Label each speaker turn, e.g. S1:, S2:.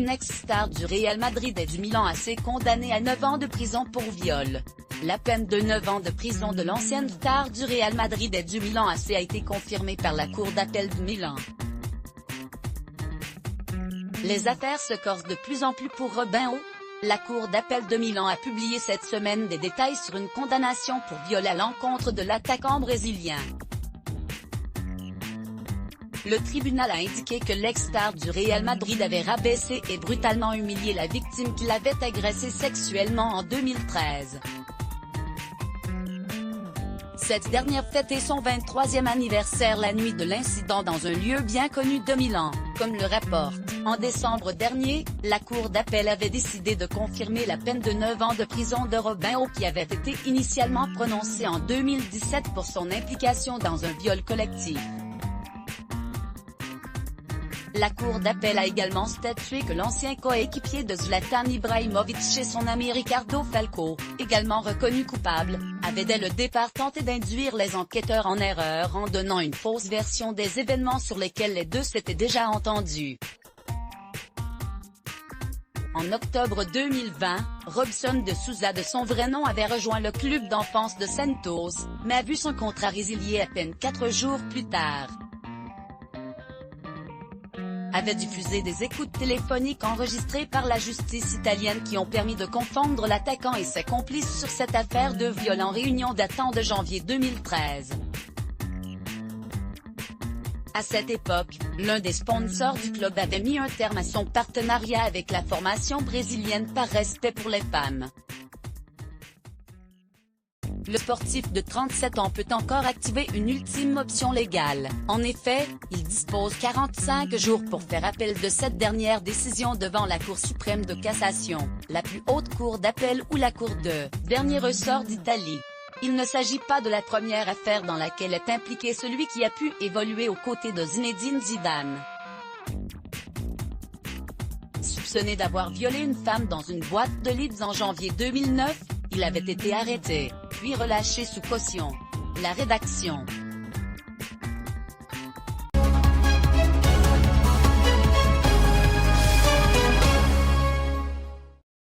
S1: l'ancienne ex-star du Real Madrid et du Milan AC condamnée à 9 ans de prison pour viol. La peine de 9 ans de prison de l'ancienne star du Real Madrid et du Milan AC a été confirmée par la Cour d'appel de Milan. Les affaires se corsent de plus en plus pour Robinho. La Cour d'appel de Milan a publié cette semaine des détails sur une condamnation pour viol à l'encontre de l'attaquant brésilien. Le tribunal a indiqué que l'ex-star du Real Madrid avait rabaissé et brutalement humilié la victime qui l'avait agressé sexuellement en 2013. Cette dernière fêtait son 23e anniversaire la nuit de l'incident dans un lieu bien connu de Milan, comme le rapporte. En décembre dernier, la Cour d'appel avait décidé de confirmer la peine de 9 ans de prison de Robinho qui avait été initialement prononcée en 2017 pour son implication dans un viol collectif. La Cour d'appel a également statué que l'ancien coéquipier de Zlatan Ibrahimovic et son ami Ricardo Falco, également reconnu coupable, avait dès le départ tenté d'induire les enquêteurs en erreur en donnant une fausse version des événements sur lesquels les deux s'étaient déjà entendus. En octobre 2020, Robson de Souza de son vrai nom avait rejoint le club d'enfance de Santos, mais a vu son contrat résilié à peine 4 jours plus tard. Avait diffusé des écoutes téléphoniques enregistrées par la justice italienne qui ont permis de confondre l'attaquant et ses complices sur cette affaire de viol en réunion datant de janvier 2013. À cette époque, l'un des sponsors du club avait mis un terme à son partenariat avec la formation brésilienne par respect pour les femmes. Le sportif de 37 ans peut encore activer une ultime option légale. En effet, il dispose 45 jours pour faire appel de cette dernière décision devant la Cour suprême de cassation, la plus haute cour d'appel ou la Cour de dernier ressort d'Italie. Il ne s'agit pas de la première affaire dans laquelle est impliqué celui qui a pu évoluer aux côtés de Zinedine Zidane. Soupçonné d'avoir violé une femme dans une boîte de Leeds en janvier 2009, il avait été arrêté, puis relâché sous caution. La rédaction.